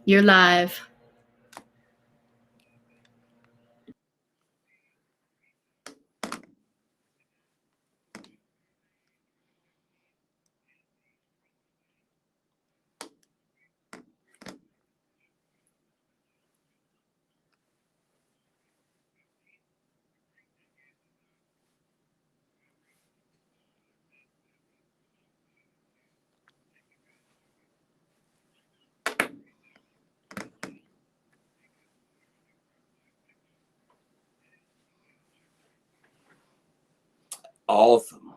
You're live. All of them.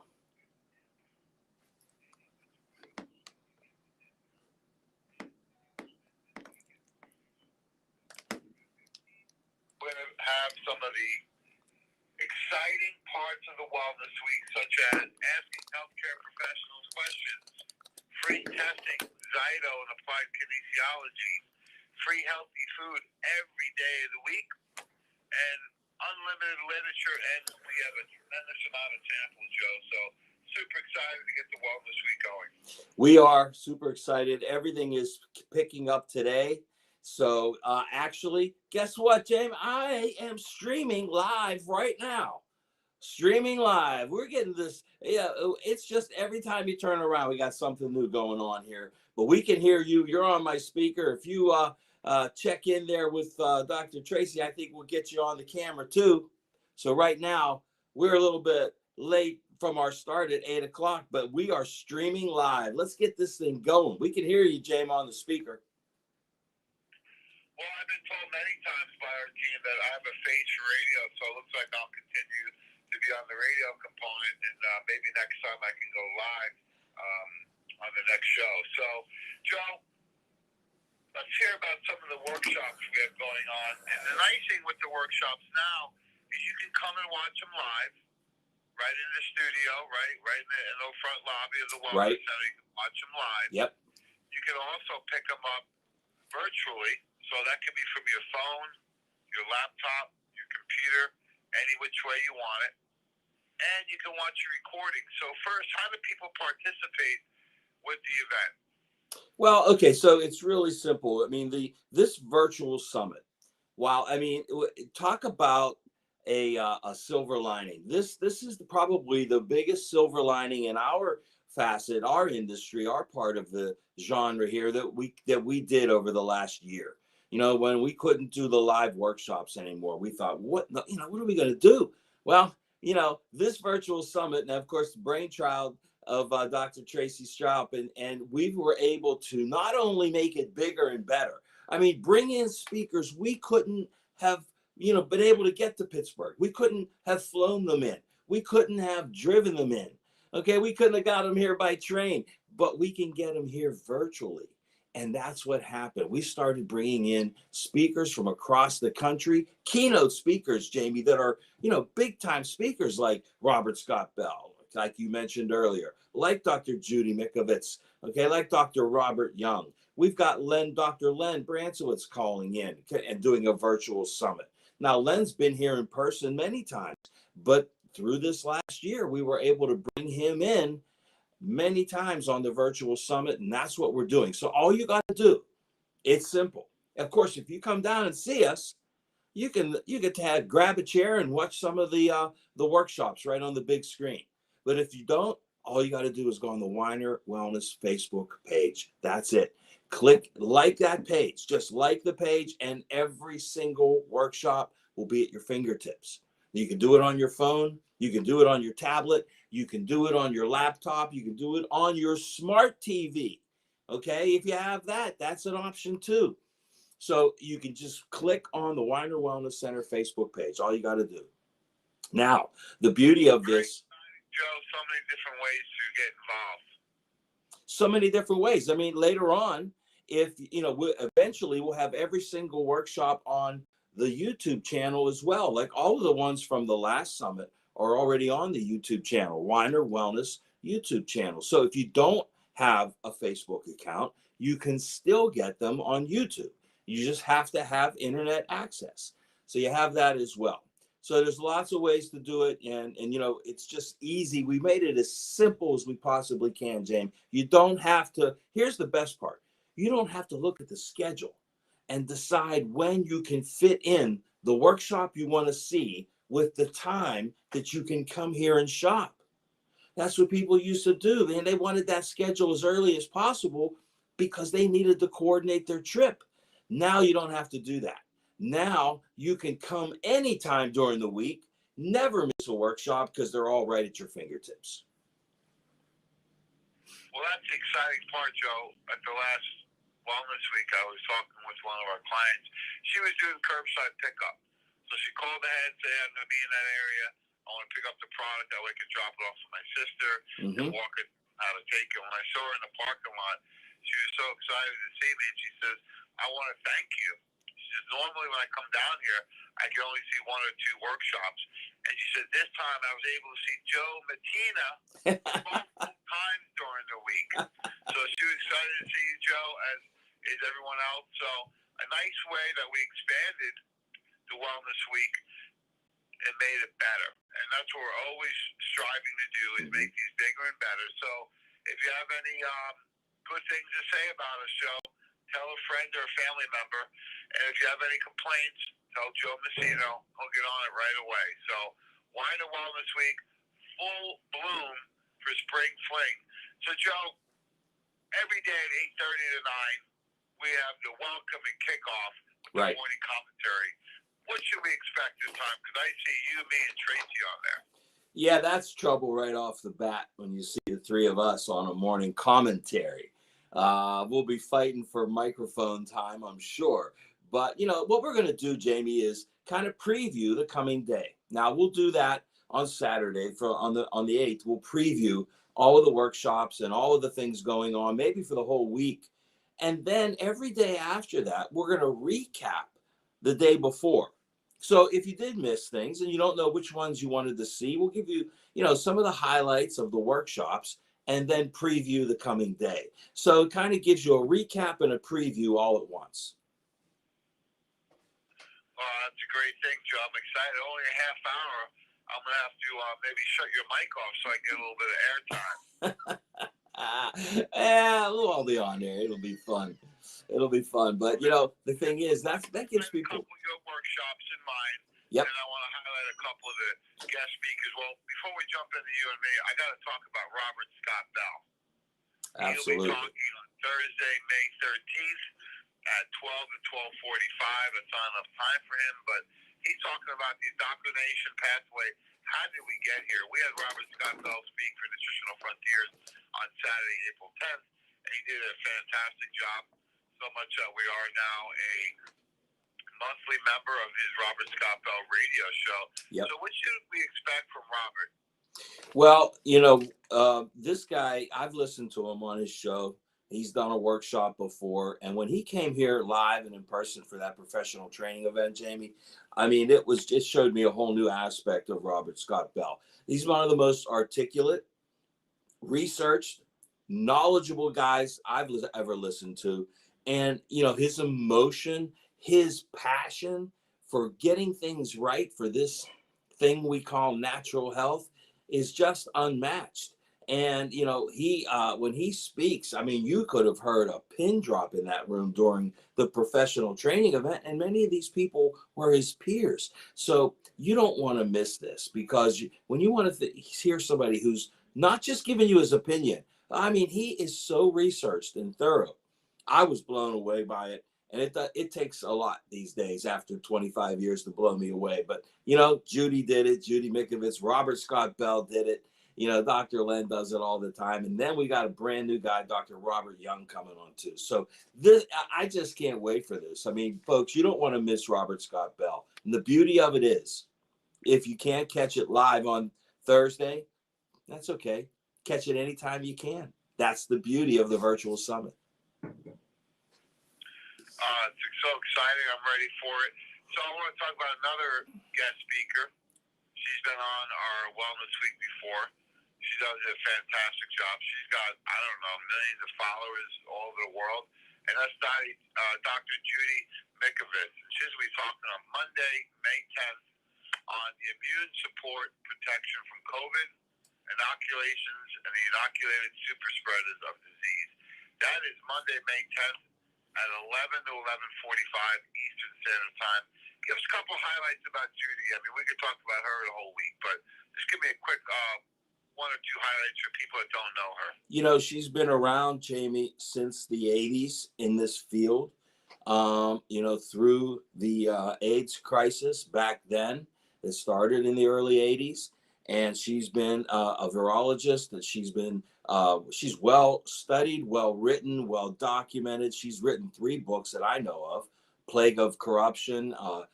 We're going to have some of the exciting parts of the Wellness Week, such as asking healthcare professionals questions, free testing, Zyto and applied kinesiology, free healthy food every day of the week, and unlimited literature. And we have a tremendous amount of samples, Joe. So super excited to get the Wellness Week going. We are super excited. Everything is picking up today. So actually, guess what, James? I am streaming live right now. Streaming live. We're getting this. Yeah, it's just every time you turn around, we got something new going on here. But we can hear you. You're on my speaker. If you check in there with Dr. Tracy, I think we'll get you on the camera too. So right now, we're a little bit late from our start at 8 o'clock, but we are streaming live. Let's get this thing going. We can hear you, James, on the speaker. Well, I've been told many times by our team that I have a face for radio, so it looks like I'll continue to be on the radio component, and maybe next time I can go live on the next show. So, Joe, let's hear about some of the workshops we have going on. And the nice thing with the workshops now is you can come and watch them live, right in the studio, right in the front lobby of the Wellness Center. You can watch them live. Yep. You can also pick them up virtually, so that can be from your phone, your laptop, your computer, any which way you want it. And you can watch your recording. So first, how do people participate with the event? Well, okay, so it's really simple. I mean, this virtual summit. Wow, I mean, talk about a silver lining. This is probably the biggest silver lining in our facet, our industry, our part of the genre here that we did over the last year. You know, when we couldn't do the live workshops anymore, we thought, what are we going to do? Well, this virtual summit, and of course, the brainchild of Dr. Tracy Stroup, and we were able to not only make it bigger and better. I mean, bring in speakers we couldn't have, been able to get to Pittsburgh. We couldn't have flown them in. We couldn't have driven them in. Okay, we couldn't have got them here by train, but we can get them here virtually. And that's what happened. We started bringing in speakers from across the country, keynote speakers, Jamie, that are, big time speakers like Robert Scott Bell, like you mentioned earlier, like Dr. Judy Mikovits, okay, like Dr. Robert Young. We've got Dr. Len Brancewitz calling in and doing a virtual summit. Now, Len's been here in person many times, but through this last year, we were able to bring him in many times on the virtual summit, and that's what we're doing. So all you got to do, it's simple. Of course, if you come down and see us, you get to grab a chair and watch some of the workshops right on the big screen. But if you don't, all you got to do is go on the Weiner Wellness Facebook page. That's it. Click like that page, just like the page, and every single workshop will be at your fingertips. You can do it on your phone. You can do it on your tablet. You can do it on your laptop. You can do it on your smart TV. Okay, if you have that, that's an option too. So you can just click on the Weiner Wellness Center Facebook page. All you got to do. Now, the beauty of this, Joe, so many different ways to get involved. So many different ways. I mean, later on, if eventually we'll have every single workshop on the YouTube channel as well. Like all of the ones from the last summit are already on the YouTube channel, Weiner Wellness YouTube channel. So if you don't have a Facebook account, you can still get them on YouTube. You just have to have internet access. So you have that as well. So there's lots of ways to do it. And it's just easy. We made it as simple as we possibly can, James. You don't have to. Here's the best part. You don't have to look at the schedule. and decide when you can fit in the workshop you want to see with the time that you can come here and shop. That's what people used to do. Man, they wanted that schedule as early as possible because they needed to coordinate their trip. Now you don't have to do that. Now you can come anytime during the week, never miss a workshop because they're all right at your fingertips. Well, that's the exciting part, Joe. At the last Wellness Week, I was talking with one of our clients. She was doing curbside pickup. So she called ahead, said, I'm going to be in that area. I want to pick up the product. That way I can drop it off to my sister and walk it how to take it. When I saw her in the parking lot, she was so excited to see me. And she says, I want to thank you. She says, normally when I come down here, I can only see one or two workshops. And she said, this time I was able to see Joe Matina multiple times during the week. So she was excited to see you, Joe, as is everyone else. So a nice way that we expanded the Wellness Week and made it better. And that's what we're always striving to do, is make these bigger and better. So if you have any good things to say about us, Joe, tell a friend or a family member. And if you have any complaints, tell Joe Messino. He'll get on it right away. So Wine and Wellness Week, full bloom for Spring Fling. So, Joe, every day at 8:30 to 9, we have the welcome and kickoff with the morning commentary. What should we expect this time? Because I see you, me, and Tracy on there. Yeah, that's trouble right off the bat when you see the three of us on a morning commentary. We'll be fighting for microphone time, I'm sure. But, you know, what we're going to do, Jamie, is kind of preview the coming day. Now, we'll do that on Saturday on the 8th. We'll preview all of the workshops and all of the things going on, maybe for the whole week. And then every day after that, we're going to recap the day before. So if you did miss things and you don't know which ones you wanted to see, we'll give you, you know, some of the highlights of the workshops and then preview the coming day. So it kind of gives you a recap and a preview all at once. Well, that's a great thing, Joe. I'm excited. Only a half hour. I'm going to have to maybe shut your mic off so I get a little bit of airtime. We'll all be on there. It'll be fun. It'll be fun. But, you know, the thing is, that gives people... a couple of your workshops in mind. Yep. And I want to highlight a couple of the guest speakers. Well, before we jump into you and me, I got to talk about Robert Scott Bell. Absolutely. He'll be talking on Thursday, May 13th at 12 to 12:45. It's not enough time for him, but he's talking about the indoctrination pathway. How did we get here? We had Robert Scott Bell speak for Nutritional Frontiers on Saturday, April 10th, and he did a fantastic job, so much that we are now a monthly member of his Robert Scott Bell radio show. Yep. So what should we expect from Robert? Well, you know, this guy, I've listened to him on his show. He's done a workshop before. And when he came here live and in person for that professional training event, Jamie, I mean, it showed me a whole new aspect of Robert Scott Bell. He's one of the most articulate, researched, knowledgeable guys I've ever listened to. And, you know, his emotion, his passion for getting things right for this thing we call natural health is just unmatched. And, you know, he when he speaks, I mean, you could have heard a pin drop in that room during the professional training event. And many of these people were his peers. So you don't want to miss this, because when you want to hear somebody who's not just giving you his opinion, I mean, he is so researched and thorough. I was blown away by it. And it takes a lot these days after 25 years to blow me away. But, you know, Judy did it. Judy Mikovits, Robert Scott Bell did it. You know, Dr. Len does it all the time. And then we got a brand new guy, Dr. Robert Young, coming on too. So I just can't wait for this. I mean, folks, you don't want to miss Robert Scott Bell. And the beauty of it is, if you can't catch it live on Thursday, that's okay. Catch it anytime you can. That's the beauty of the virtual summit. It's so exciting. I'm ready for it. So I want to talk about another guest speaker. She's been on our Wellness Week before. She does a fantastic job. She's got, I don't know, millions of followers all over the world. And that's Dr. Judy Mikovits. She's going to be talking on Monday, May 10th, on the immune support protection from COVID, inoculations, and the inoculated super spreaders of disease. That is Monday, May 10th at 11 to 11:45 Eastern Standard Time. Give us a couple highlights about Judy. I mean, we could talk about her the whole week, but just give me a quick one or two highlights for people that don't know her. You know, she's been around, Jamie, since the 80s in this field. You know, through the AIDS crisis back then. It started in the early 80s. And she's been a virologist, that she's well studied, well written, well documented. She's written 3 books that I know of: Plague of Corruption, I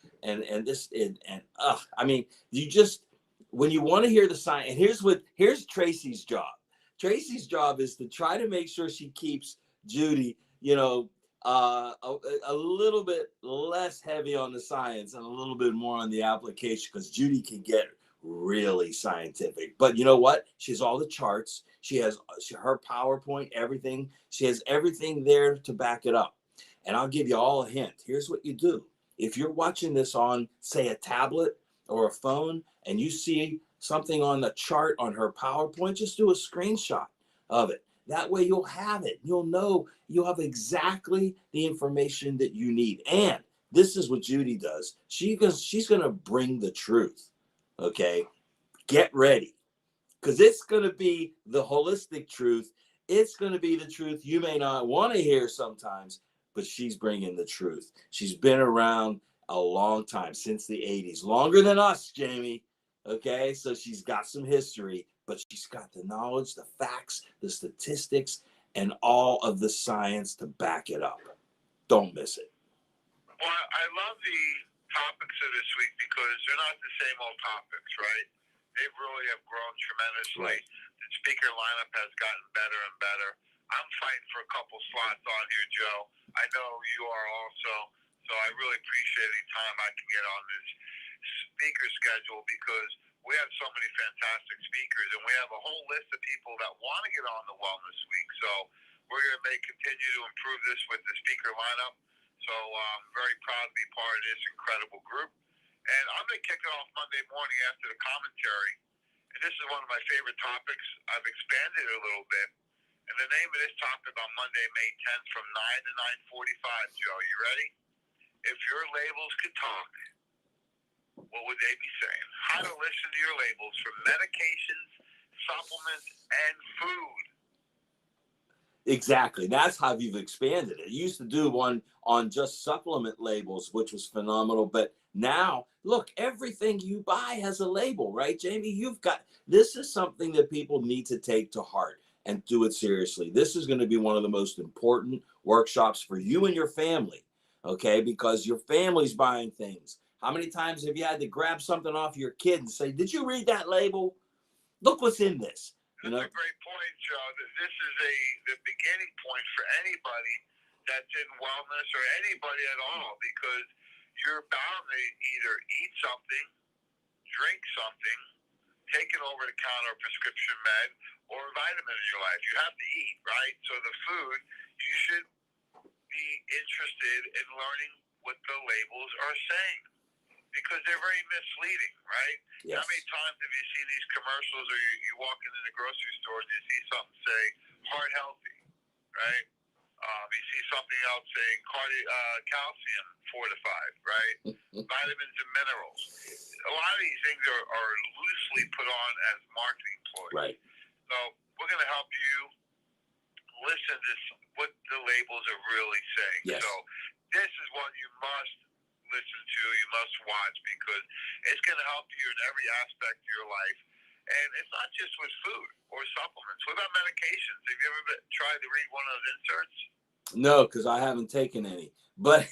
mean, you just, when you want to hear the science, and here's Tracy's job. Tracy's job is to try to make sure she keeps Judy, you know, a little bit less heavy on the science and a little bit more on the application, because Judy can get really scientific. But you know what? She has all the charts. She has her PowerPoint, everything. She has everything there to back it up. And I'll give you all a hint. Here's what you do. If you're watching this on, say, a tablet or a phone, and you see something on the chart on her PowerPoint, just do a screenshot of it. That way you'll have it. You'll know, you'll have exactly the information that you need. And this is what Judy does. She's going to bring the truth. Okay, get ready, because it's going to be the holistic truth. It's going to be the truth you may not want to hear sometimes, but she's bringing the truth. She's been around a long time, since the 80s, longer than us, Jamie. Okay, so she's got some history, but she's got the knowledge, the facts, the statistics, and all of the science to back it up. Don't miss it. Well, I love the topics of this week because they're not the same old topics, right? They really have grown tremendously. Right. The speaker lineup has gotten better and better. I'm fighting for a couple slots on here, Joe. I know you are also, so I really appreciate any time I can get on this speaker schedule, because we have so many fantastic speakers, and we have a whole list of people that want to get on the Wellness Week. So we're going to continue to improve this with the speaker lineup. So I'm very proud to be part of this incredible group. And I'm going to kick it off Monday morning after the commentary. And this is one of my favorite topics. I've expanded it a little bit. And the name of this topic on Monday, May 10th from 9 to 9:45, Joe, you ready? If your labels could talk, what would they be saying? How to listen to your labels for medications, supplements, and food. Exactly. That's how you've expanded it. You used to do one on just supplement labels, which was phenomenal. But now, look, everything you buy has a label, right, Jamie? This is something that people need to take to heart and do it seriously. This is going to be one of the most important workshops for you and your family, okay? Because your family's buying things. How many times have you had to grab something off your kid and say, "Did you read that label? Look what's in this." You know? That's a great point, Joe. This is the beginning point for anybody that's in wellness, or anybody at all, because you're bound to either eat something, drink something, take an over-the-counter prescription med, or a vitamin in your life. You have to eat, right? So the food, you should be interested in learning what the labels are saying, because they're very misleading, right? Yes. How many times have you seen these commercials, or you walk into the grocery store and you see something say heart healthy, right? You see something else saying calcium fortified, right? Vitamins and minerals. A lot of these things are loosely put on as marketing ploys. Right. So we're going to help you listen to what the labels are really saying. Yes. So this is one you must listen to, you must watch, because it's going to help you in every aspect of your life. And it's not just with food or supplements. What about medications? Have you ever tried to read one of those inserts? No, because I haven't taken any. But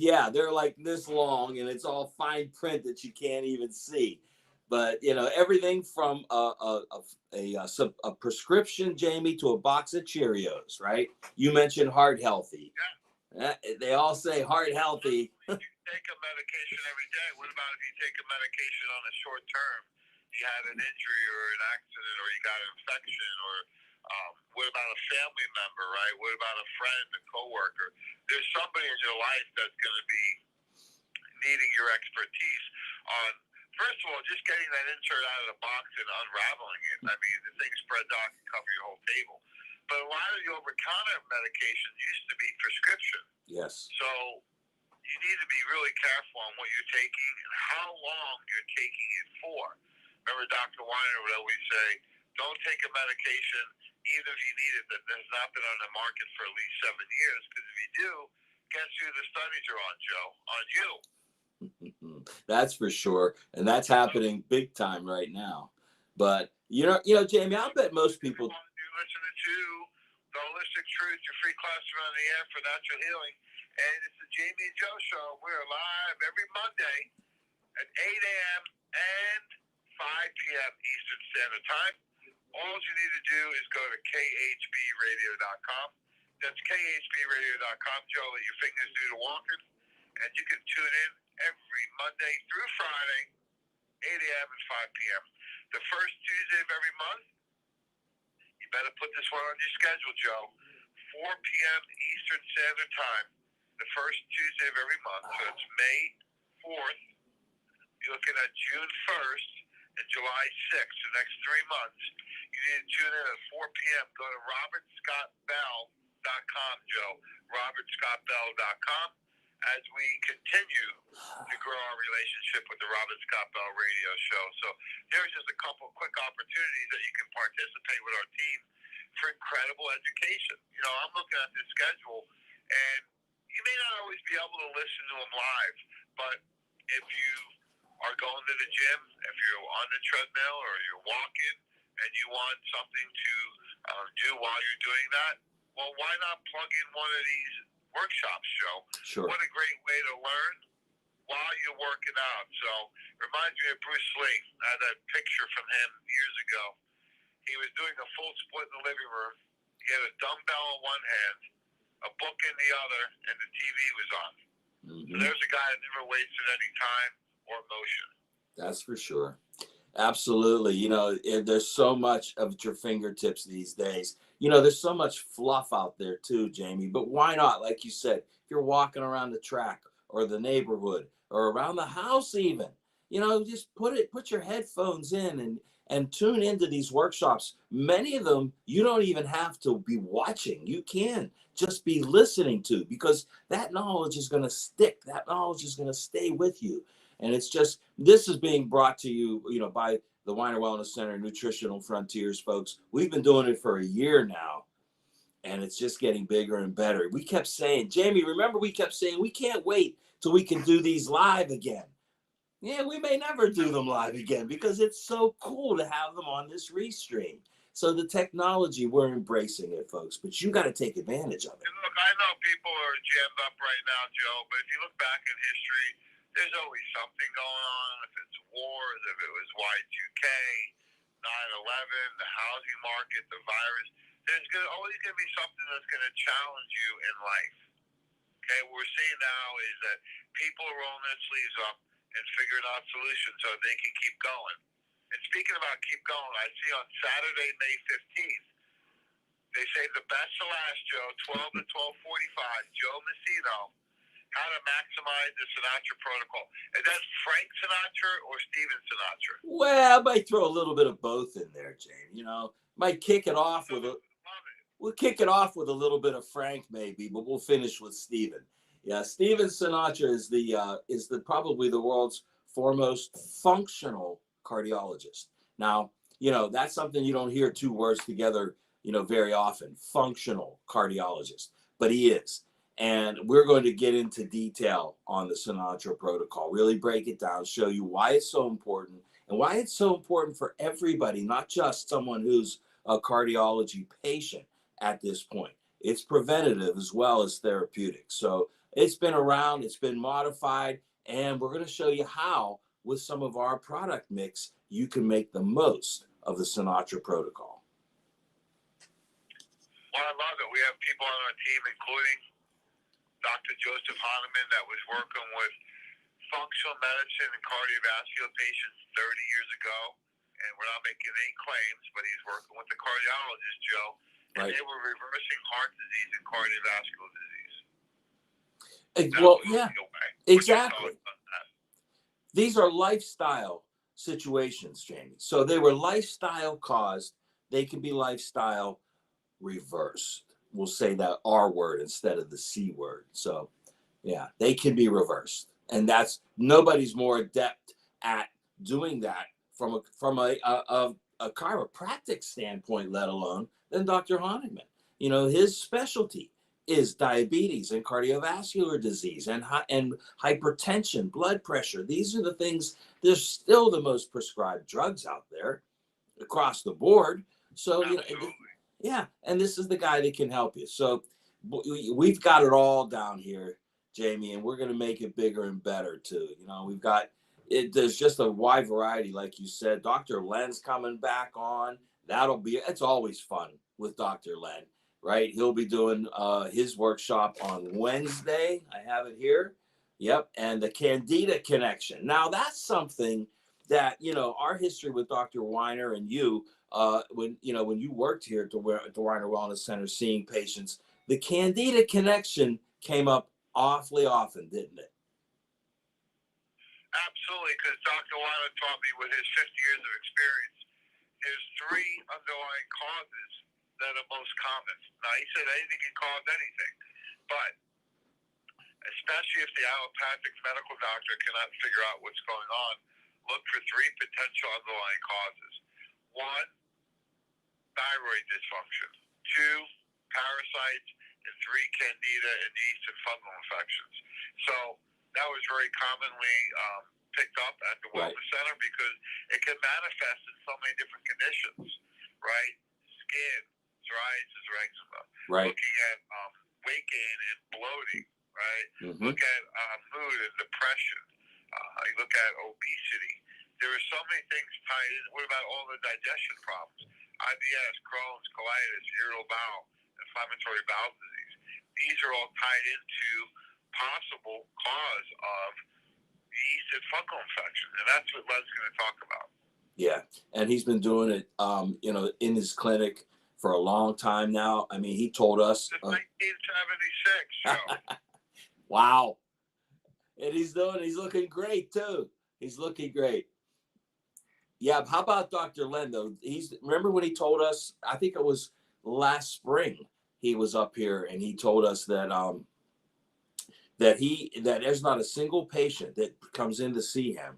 yeah, they're like this long, and it's all fine print that you can't even see. But you know, everything from a prescription, Jamie, to a box of Cheerios, right? You mentioned heart healthy. Yeah. They all say heart healthy. You take a medication every day. What about if you take a medication on a short term? You had an injury or an accident, or you got an infection, or what about a family member, right? What about a friend, a coworker? There's somebody in your life that's going to be needing your expertise on, first of all, just getting that insert out of the box and unraveling it. I mean, the thing spreads out and cover your whole table. But a lot of the over-counter medications used to be prescription. Yes. So you need to be really careful on what you're taking and how long you're taking it for. Remember, Dr. Weiner would always say, don't take a medication even if you need it that has not been on the market for at least 7 years, because if you do, guess who the studies are on, Joe? On you. That's for sure, and that's happening big time right now. But Jamie, I'll bet most people. You're listening to the Holistic Truth, your free class around the air for natural healing, and it's the Jamie and Joe Show. We're live every Monday at 8 a.m. and 5 p.m. Eastern Standard Time. All you need to do is go to khbradio.com. That's khbradio.com, Joe. Let your fingers do the walking, and you can tune in every Monday through Friday, 8 a.m. and 5 p.m. The first Tuesday of every month, you better put this one on your schedule, Joe. 4 p.m. Eastern Standard Time, the first Tuesday of every month. So it's May 4th. You're looking at June 1st and July 6th, the next 3 months. You need to tune in at 4 p.m. Go to robertscottbell.com, Joe. robertscottbell.com. As we continue to grow our relationship with the Robert Scott Bell Radio Show. So there's just a couple quick opportunities that you can participate with our team for incredible education. I'm looking at this schedule, and you may not always be able to listen to them live, but if you are going to the gym, if you're on the treadmill or you're walking and you want something to do while you're doing that, well, why not plug in one of these workshops, Joe? Sure. What a great way to learn while you're working out. So reminds me of Bruce Lee. I had that picture from him years ago. He was doing a full split in the living room. He had a dumbbell in one hand, a book in the other, and the TV was on. So there's a guy that never wasted any time or motion. That's for sure. Absolutely. There's so much at your fingertips these days. There's so much fluff out there too, Jamie, but why not? Like you said, if you're walking around the track or the neighborhood or around the house even, just put your headphones in and tune into these workshops. Many of them, you don't even have to be watching. You can just be listening to, because that knowledge is going to stick. That knowledge is going to stay with you. And it's just, this is being brought to you, by the Weiner Wellness Center, Nutritional Frontiers, folks. We've been doing it for a year now, and it's just getting bigger and better. We kept saying, Jamie, remember we kept saying, we can't wait till we can do these live again. Yeah, we may never do them live again because it's so cool to have them on this restream. So the technology, we're embracing it, folks, but you got to take advantage of it. And look, I know people are jammed up right now, Joe, but if you look back in history, there's always something going on. If it's wars, if it was Y2K, 9/11, the housing market, the virus, there's always going to be something that's going to challenge you in life. Okay, what we're seeing now is that people are rolling their sleeves up and figuring out solutions so they can keep going. And speaking about keep going, I see on Saturday, May 15th, they saved the best to last, Joe, 12 to 12:45, Joe Messino, how to maximize the Sinatra protocol. Is that Frank Sinatra or Steven Sinatra? Well, I might throw a little bit of both in there, Jane. Might kick it off with we'll kick it off with a little bit of Frank maybe, but we'll finish with Steven. Yeah, Steven Sinatra is the probably the world's foremost functional cardiologist. Now, that's something you don't hear two words together, very often, functional cardiologist, but he is. And we're going to get into detail on the Sinatra protocol, really break it down, show you why it's so important and why it's so important for everybody, not just someone who's a cardiology patient at this point. It's preventative as well as therapeutic. So it's been around, it's been modified, and we're going to show you how, with some of our product mix, you can make the most of the Sinatra protocol. Well, I love it. We have people on our team, including Dr. Joseph Hahnemann, that was working with functional medicine and cardiovascular patients 30 years ago. And we're not making any claims, but he's working with the cardiologist, Joe. And right. They were reversing heart disease and cardiovascular disease. Well, yeah, exactly. These are lifestyle situations, Jamie. So they were lifestyle caused. They can be lifestyle reversed. We'll say that R word instead of the C word. So, yeah, they can be reversed, and that's nobody's more adept at doing that from a chiropractic standpoint, let alone than Dr. Honigman. You know, his specialty is diabetes and cardiovascular disease and hypertension, blood pressure. These are the things. They're still the most prescribed drugs out there across the board. So, you know, Absolutely. yeah, and this is the guy that can help you. So we've got it all down here, Jamie, and we're going to make it bigger and better too. You know, we've got it. There's just a wide variety, like you said. Dr. Len's coming back on. It's always fun with Dr. Len, right? He'll be doing his workshop on Wednesday. I have it here. Yep, and the Candida Connection. Now that's something that, you know, our history with Dr. Weiner and you, when you worked here at the Weiner Wellness Center seeing patients, the Candida Connection came up awfully often, didn't it? Absolutely, because Dr. Weiler taught me with his 50 years of experience, there's three underlying causes that are most common. Now, he said anything can cause anything, but especially if the allopathic medical doctor cannot figure out what's going on, look for three potential underlying causes. One, thyroid dysfunction. Two, parasites. And three, candida and yeast and fungal infections. So that was very commonly picked up at the Wellness Center because it can manifest in so many different conditions, right? Skin, psoriasis, or eczema. Right. Looking at weight gain and bloating, right? Mm-hmm. Look at mood and depression. You look at obesity. There are so many things tied in. What about all the digestion problems? IBS, Crohn's, colitis, irritable bowel, inflammatory bowel disease. These are all tied into possible cause of yeast and fungal infection, and that's what Len's going to talk about. Yeah, and he's been doing it, you know, in his clinic for a long time now. I mean, he told us. Since 1976, Joe. Wow, and he's looking great too. He's looking great. Yeah, how about Dr. Len though? Remember when he told us? I think it was last spring. He was up here and he told us that that there's not a single patient that comes in to see him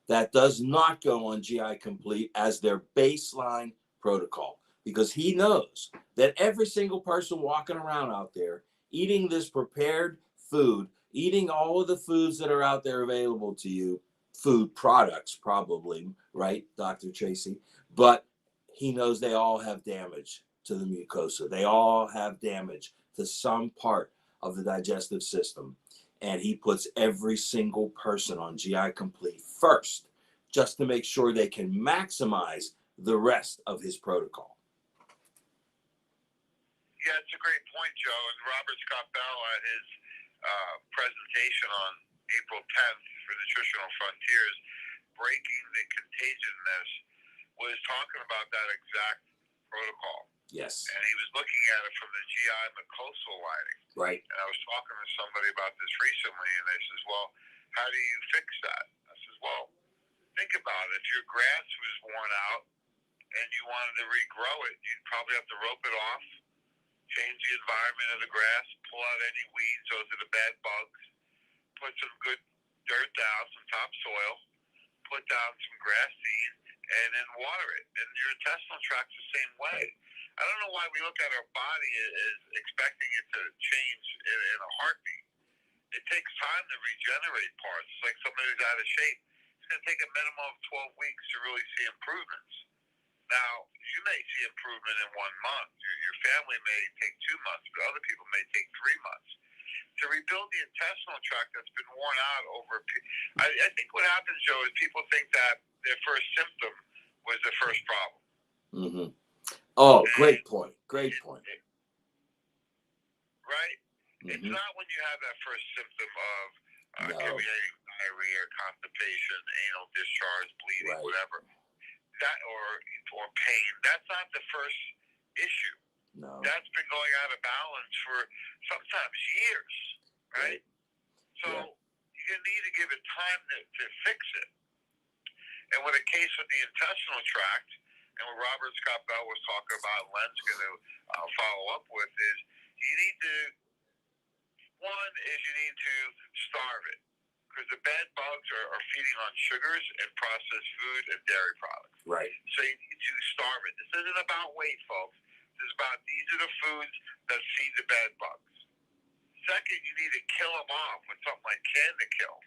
that does not go on GI Complete as their baseline protocol, because he knows that every single person walking around out there eating this prepared food, eating all of the foods that are out there available to you, food products probably, right, Dr. Tracy? But he knows they all have damage to the mucosa. They all have damage to some part of the digestive system. And he puts every single person on GI Complete first, just to make sure they can maximize the rest of his protocol. Yeah, it's a great point, Joe. And Robert Scott Bell at his presentation on April 10th for Nutritional Frontiers, Breaking the Contagionness, was talking about that exact protocol. Yes. And he was looking at it from the GI mucosal lining. Right. And I was talking to somebody about this recently, and they says, well, how do you fix that? I says, well, think about it. If your grass was worn out and you wanted to regrow it, you'd probably have to rope it off, change the environment of the grass, pull out any weeds, those are the bad bugs, put some good dirt down, some topsoil, put down some grass seed, and then water it. And your intestinal tract's the same way. I don't know why we look at our body as expecting it to change in a heartbeat. It takes time to regenerate parts. It's like somebody who's out of shape. It's going to take a minimum of 12 weeks to really see improvements. Now, you may see improvement in 1 month. Your family may take 2 months, but other people may take 3 months. To rebuild the intestinal tract that's been worn out over, I think what happens, Joe, is people think that their first symptom was the first problem. Mm-hmm. Oh, great point. Great point. Right? Mm-hmm. It's not when you have that first symptom of accumulating diarrhea, constipation, anal discharge, bleeding, right. whatever, that or pain. That's not the first issue. No. That's been going out of balance for sometimes years, right? So you need to give it time to fix it. And with a case with the intestinal tract, and what Robert Scott Bell was talking about, and Len's going to follow up with, is you need to, one is you need to starve it. Because the bed bugs are feeding on sugars and processed food and dairy products. Right. So you need to starve it. This isn't about weight, folks. This is about these are the foods that feed the bed bugs. Second, you need to kill them off with something like Candikill.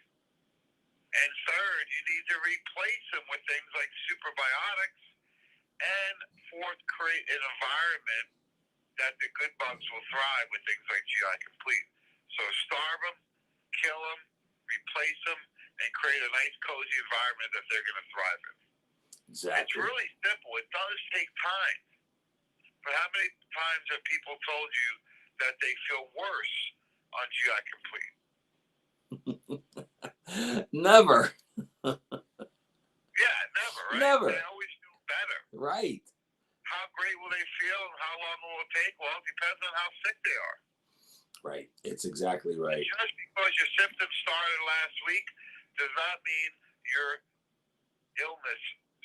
And third, you need to replace them with things like superbiotics. And fourth, create an environment that the good bugs will thrive with things like GI Complete. So starve them, kill them, replace them, and create a nice, cozy environment that they're going to thrive in. Exactly. It's really simple. It does take time. But how many times have people told you that they feel worse on GI Complete? Never. Yeah, never, right? Never. They always feel better. Right. How great will they feel and how long will it take? Well, it depends on how sick they are. Right. It's exactly right. Just because your symptoms started last week does not mean your illness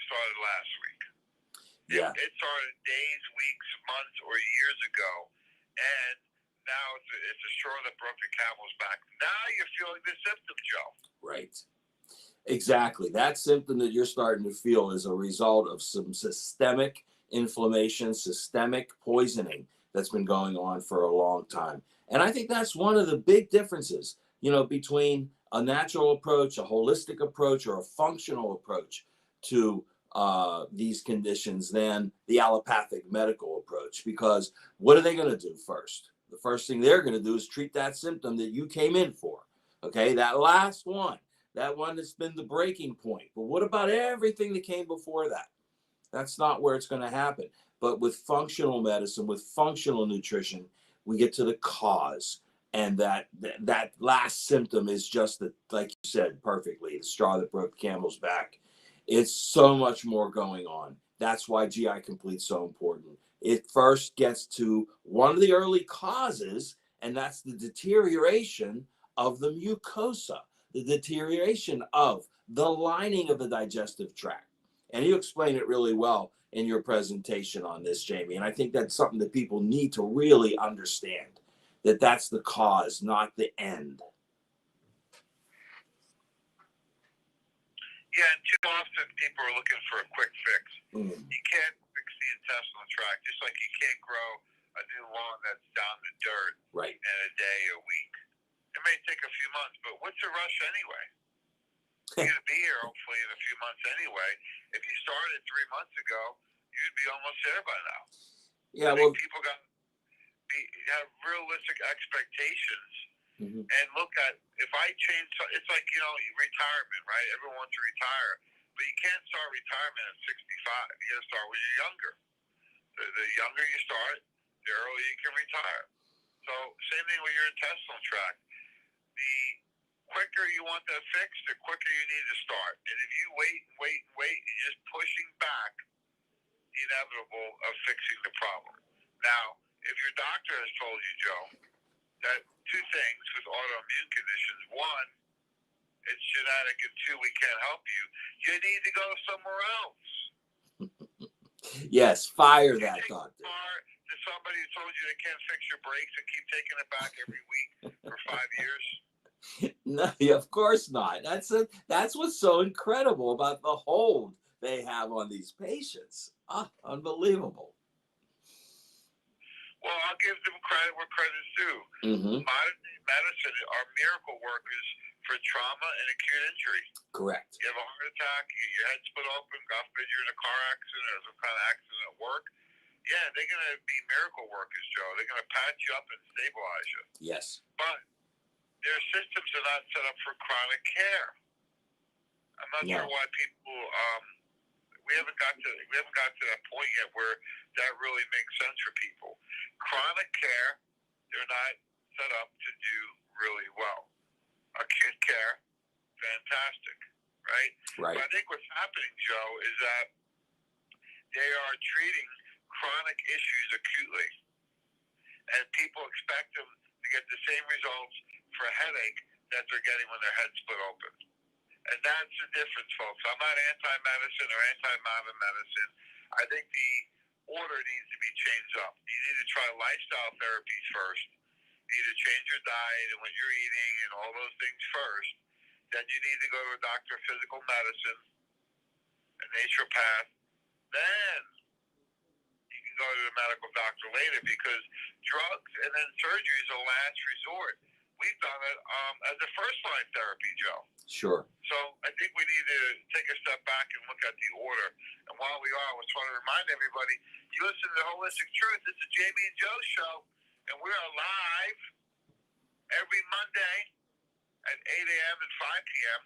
started last week. Yeah. It started days, weeks, months, or years ago. And now it's a straw that broke the camel's back. Now you're feeling the symptoms, Joe. Right. Exactly. That symptom that you're starting to feel is a result of some systemic inflammation, systemic poisoning that's been going on for a long time. And I think that's one of the big differences, between a natural approach, a holistic approach, or a functional approach to these conditions than the allopathic medical approach. Because what are they going to do first? The first thing they're going to do is treat that symptom that you came in for. Okay, that last one, that one that's been the breaking point. But what about everything that came before that? That's not where it's going to happen. But with functional medicine, with functional nutrition, we get to the cause. And that last symptom is just like you said perfectly, the straw that broke the camel's back. It's so much more going on. That's why GI Complete is so important. It first gets to one of the early causes, and that's the deterioration of the mucosa, the deterioration of the lining of the digestive tract. And you explain it really well in your presentation on this, Jamie. And I think that's something that people need to really understand, that that's the cause, not the end. Yeah, and too often people are looking for a quick fix. Mm. You can't fix the intestinal tract, just like you can't grow a new lawn that's down the dirt Right. in a day, a week. It may take a few months, but what's the rush anyway? You're going to be here hopefully in a few months anyway. If you started 3 months ago, you'd be almost there by now. Yeah, well, people got to have realistic expectations. Mm-hmm. And look at, if I change, it's like, retirement, right? Everyone wants to retire, but you can't start retirement at 65. You got to start when you're younger. The younger you start, the earlier you can retire. So same thing with your intestinal tract. The quicker you want that fixed, the quicker you need to start. And if you wait, you're just pushing back the inevitable of fixing the problem. Now, if your doctor has told you, Joe, that two things with autoimmune conditions: one, it's genetic, and two, we can't help you, you need to go somewhere else. Yes, fire that doctor. To somebody who told you they can't fix your brakes and keep taking it back every week for 5 years? No, of course not. That's what's so incredible about the hold they have on these patients. Unbelievable. Well, I'll give them credit where credit's due. Mm-hmm. Modern day medicine are miracle workers for trauma and acute injury. Correct. You have a heart attack, you get your head split open, God forbid you're in a car accident or some kind of accident at work. Yeah, they're going to be miracle workers, Joe. They're going to patch you up and stabilize you. Yes. But their systems are not set up for chronic care. I'm not sure why people. We haven't got to that point yet where that really makes sense for people. Chronic care, they're not set up to do really well. Acute care, fantastic, right? Right. But I think what's happening, Joe, is that they are treating chronic issues acutely, and people expect them to get the same results for a headache that they're getting when their head's split open. And that's the difference, folks. I'm not anti-medicine or anti-modern medicine. I think the order needs to be changed up. You need to try lifestyle therapies first. You need to change your diet and what you're eating and all those things first. Then you need to go to a doctor of physical medicine, a naturopath. Then you can go to the medical doctor later, because drugs and then surgery is a last resort. We've done it as a first-line therapy, Joe. Sure. So I think we need to take a step back and look at the order. And while we are, I was trying to remind everybody, you listen to the Holistic Truth. It's the Jamie and Joe Show, and we are live every Monday at 8 a.m. and 5 p.m.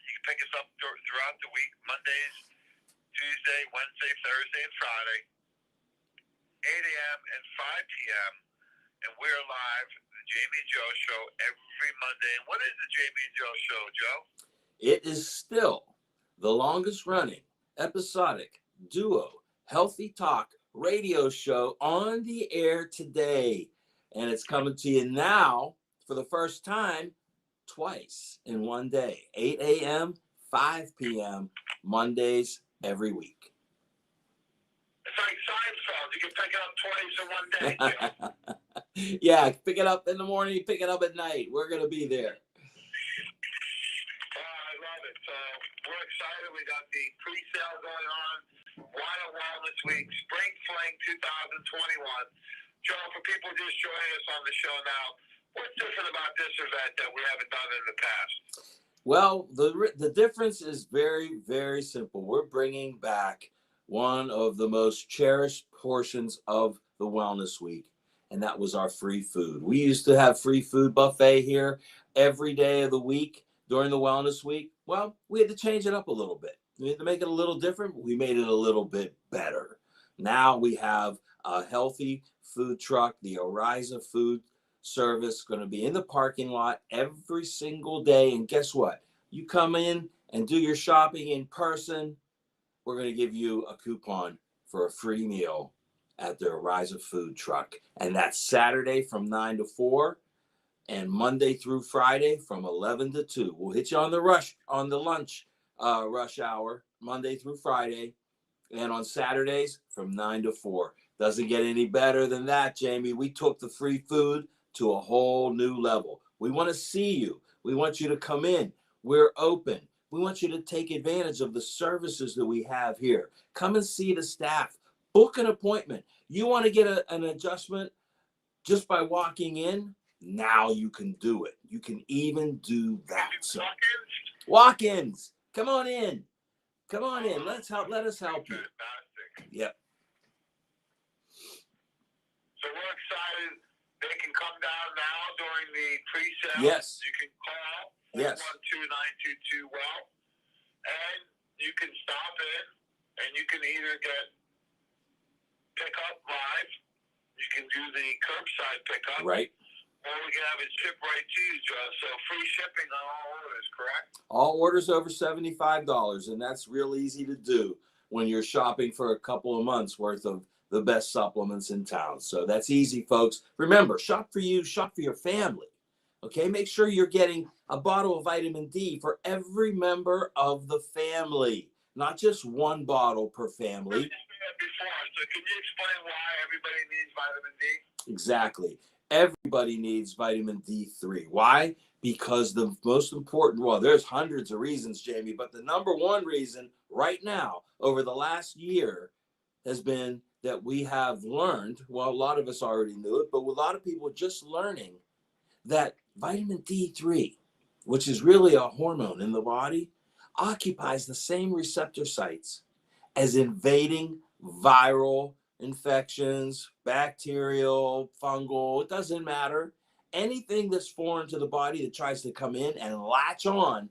You can pick us up throughout the week, Mondays, Tuesday, Wednesday, Thursday, and Friday, 8 a.m. and 5 p.m. And we're live, the Jamie and Joe Show, every Monday. And what is the Jamie and Joe Show, Joe? It is still the longest running episodic duo healthy talk radio show on the air today. And it's coming to you now for the first time twice in one day, 8 a.m., 5 p.m., Mondays every week. It's like Seinfeld. You can pick it up twice in one day, Joe. Yeah, pick it up in the morning, pick it up at night. We're going to be there. I love it. So we're excited. We got the pre-sale going on. Wild Wellness Week, Spring Fling 2021. Joe, for people just joining us on the show now, what's different about this event that we haven't done in the past? Well, the difference is very, very simple. We're bringing back one of the most cherished portions of the Wellness Week, and that was our free food. We used to have free food buffet here every day of the week during the Wellness Week. Well, we had to change it up a little bit. We had to make it a little different. We made it a little bit better. Now we have a healthy food truck, the Ariza Food Service, going to be in the parking lot every single day. And guess what? You come in and do your shopping in person, we're going to give you a coupon for a free meal at the Ariza Food Truck. And that's Saturday from 9 to 4 and Monday through Friday from 11 to 2. We'll hit you on the lunch rush hour, Monday through Friday, and on Saturdays from 9 to 4. Doesn't get any better than that, Jamie. We took the free food to a whole new level. We want to see you. We want you to come in. We're open. We want you to take advantage of the services that we have here. Come and see the staff. Book an appointment. You want to get an adjustment just by walking in? Now you can do it. You can even do that. So, walk-ins. Come on in. Come on in. Let us help you. Fantastic. Yep. So we're excited. They can come down now during the pre-sale. Yes. You can call Yes. 412-922-WELL, and you can stop in, and you can either pick up live. You can do the curbside pickup. Right. Or we can have it shipped right to you, Joe. So free shipping on all orders, correct? All orders over $75, and that's real easy to do when you're shopping for a couple of months worth of the best supplements in town. So that's easy, folks. Remember, shop for you, shop for your family. Okay, make sure you're getting a bottle of vitamin D for every member of the family, not just one bottle per family. So can you explain why everybody needs vitamin D? Exactly. Everybody needs vitamin D3. Why? Because the most important, well, there's hundreds of reasons, Jamie, but the number one reason right now over the last year has been that we have learned, well, a lot of us already knew it, but a lot of people just learning that vitamin D3, which is really a hormone in the body, occupies the same receptor sites as invading viral infections, bacterial, fungal, it doesn't matter. Anything that's foreign to the body that tries to come in and latch on,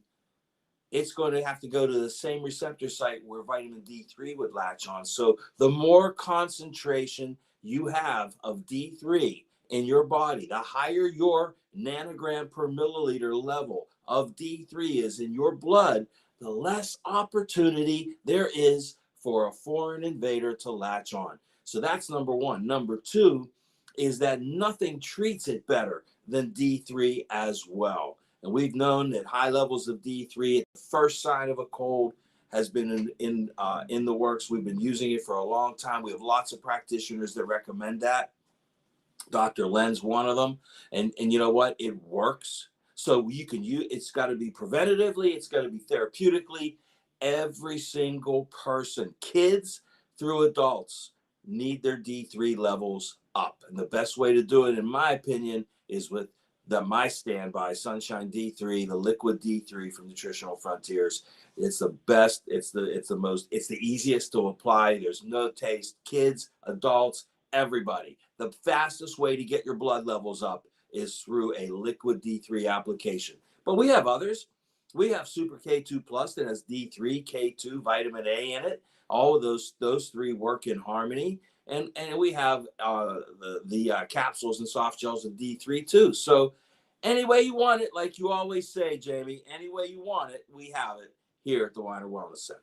it's going to have to go to the same receptor site where vitamin D3 would latch on. So the more concentration you have of D3 in your body, the higher your nanogram per milliliter level of D3 is in your blood, the less opportunity there is for a foreign invader to latch on. So that's number one. Number two is that nothing treats it better than D3 as well. And we've known that high levels of D3 at the first sign of a cold has been in the works. We've been using it for a long time. We have lots of practitioners that recommend that. Dr. Len's one of them, and you know what? It works. So you can use. It's got to be preventatively. It's got to be therapeutically. Every single person, kids through adults, need their D3 levels up, and the best way to do it, in my opinion, is with my standby Sunshine D3, the liquid D3 from Nutritional Frontiers. It's the best. It's the most. It's the easiest to apply. There's no taste. Kids, adults, everybody. The fastest way to get your blood levels up is through a liquid D3 application. But we have others. We have Super K2 Plus that has D3, K2, vitamin A in it. All of those three work in harmony. And we have the capsules and soft gels of D3 too. So any way you want it, like you always say, Jamie, any way you want it, we have it here at the Weiner Wellness Center.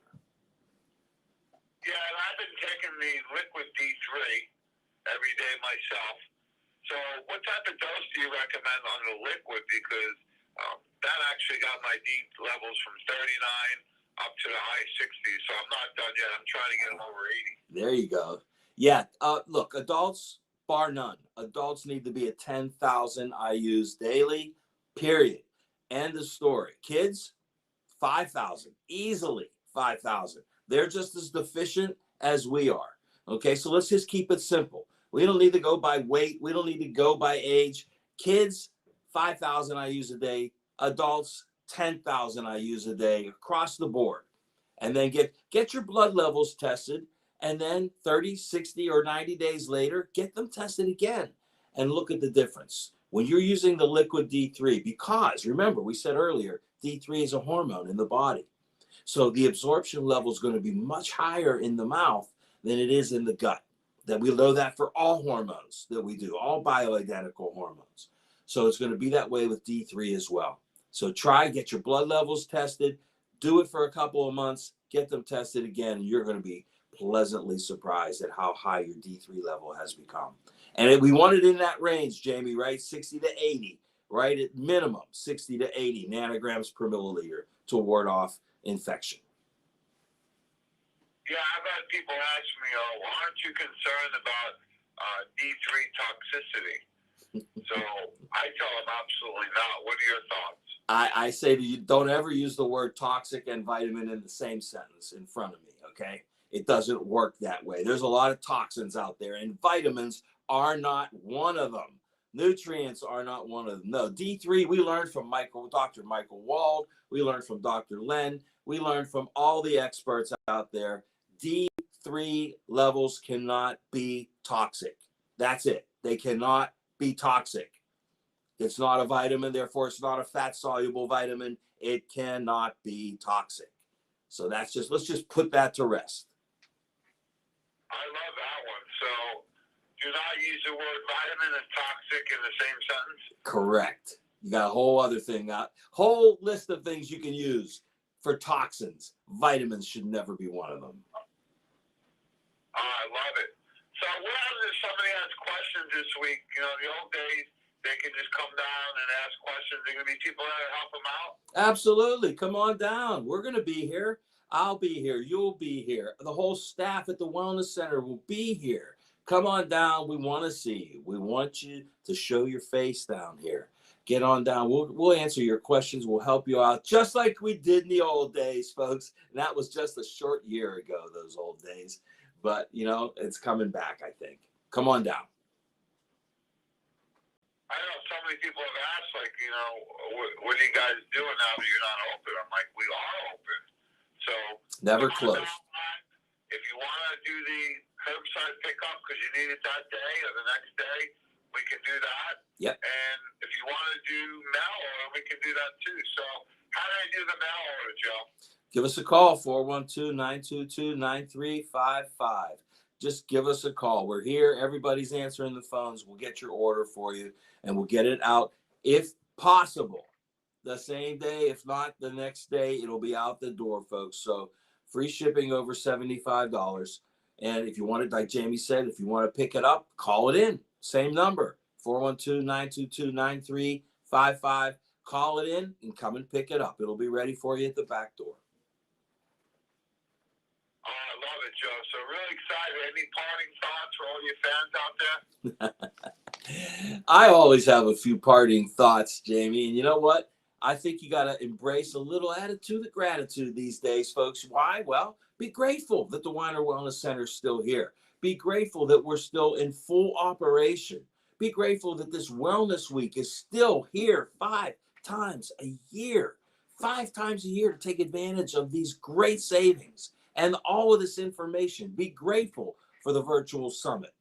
Yeah, and I've been taking the liquid D3 every day myself. So what type of dose do you recommend on the liquid? Because that actually got my D levels from 39 up to the high 60s. So I'm not done yet. I'm trying to get them over 80. There you go. Yeah. Look, adults, bar none. Adults need to be at 10,000 IUs daily, period. End of story. Kids, 5,000. Easily 5,000. They're just as deficient as we are. Okay, so let's just keep it simple. We don't need to go by weight. We don't need to go by age. Kids, 5,000 IUs a day. Adults, 10,000 IUs a day across the board. And then get your blood levels tested. And then 30, 60, or 90 days later, get them tested again and look at the difference. When you're using the liquid D3, because remember, we said earlier, D3 is a hormone in the body. So the absorption level is going to be much higher in the mouth than it is in the gut. That we know that for all hormones that we do, all bioidentical hormones. So it's going to be that way with D3 as well. So get your blood levels tested, do it for a couple of months, get them tested again, and you're going to be pleasantly surprised at how high your D3 level has become. And we want it in that range, Jamie, right? 60 to 80, right? At minimum, 60 to 80 nanograms per milliliter to ward off infection. Yeah, I've had people ask me, aren't you concerned about D3 toxicity? So I tell them absolutely not. What are your thoughts? I say to you, don't ever use the word toxic and vitamin in the same sentence in front of me, okay? It doesn't work that way. There's a lot of toxins out there, and vitamins are not one of them. Nutrients are not one of them. No, D3, we learned from Dr. Michael Wald. We learned from Dr. Len. We learned from all the experts out there. D3 levels cannot be toxic. That's it. They cannot be toxic. It's not a vitamin, therefore it's not a fat-soluble vitamin. It cannot be toxic. So let's just put that to rest. I love that one. So do not use the word vitamin and toxic in the same sentence? Correct. You got a whole other thing, whole list of things you can use for toxins. Vitamins should never be one of them. I love it. So what happens if somebody has questions this week? You know, in the old days, they can just come down and ask questions. There are going to be people there to help them out? Absolutely. Come on down. We're going to be here. I'll be here. You'll be here. The whole staff at the Wellness Center will be here. Come on down. We want to see you. We want you to show your face down here. Get on down. We'll answer your questions. We'll help you out just like we did in the old days, folks. And that was just a short year ago, those old days. But, you know, it's coming back, I think. Come on down. I know so many people have asked, like, you know, what are you guys doing now that you're not open? I'm like, we are open. So never closed. If you want to do the curbside pickup because you need it that day or the next day, we can do that. Yep. And if you want to do mail order, we can do that too. So how do I do the mail order, Joe? Give us a call, 412-922-9355. Just give us a call. We're here. Everybody's answering the phones. We'll get your order for you, and we'll get it out, if possible, the same day. If not, the next day, it'll be out the door, folks. So free shipping over $75. And if you want it, like Jamie said, if you want to pick it up, call it in. Same number, 412-922-9355. Call it in and come and pick it up. It'll be ready for you at the back door. love it, Joe. So really excited. Any parting thoughts for all your fans out there? I always have a few parting thoughts, Jamie. And you know what? I think you got to embrace a little attitude of gratitude these days, folks. Why? Well, be grateful that the Weiner Wellness Center is still here. Be grateful that we're still in full operation. Be grateful that this Wellness Week is still here 5 times a year. 5 times a year to take advantage of these great savings and all of this information. Be grateful for the virtual summit.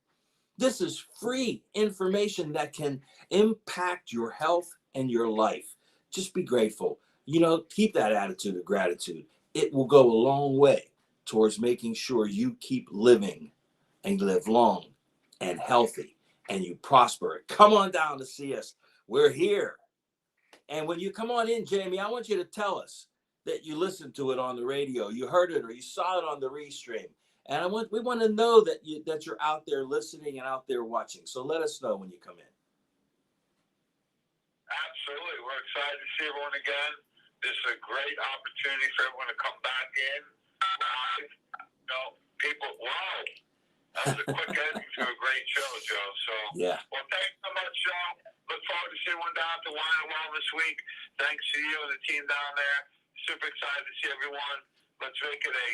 This is free information that can impact your health and your life. Just be grateful. You know, keep that attitude of gratitude. It will go a long way towards making sure you keep living and live long and healthy and you prosper. Come on down to see us. We're here. And when you come on in, Jamie, I want you to tell us that you listened to it on the radio, you heard it, or you saw it on the restream. And we want to know that you're out there listening and out there watching. So let us know when you come in. Absolutely. We're excited to see everyone again. This is a great opportunity for everyone to come back in live. People, wow. That was a quick ending to a great show, Joe. So, yeah. Well, thanks so much, Joe. Look forward to seeing everyone down at the Weiner Wellness Week. Thanks to you and the team down there. Super excited to see everyone. Let's make it a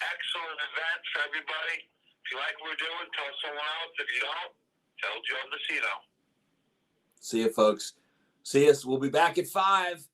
excellent event for everybody. If you like what we're doing, tell someone else. If you don't, tell Joe Messino. See you, folks. See us. We'll be back at 5.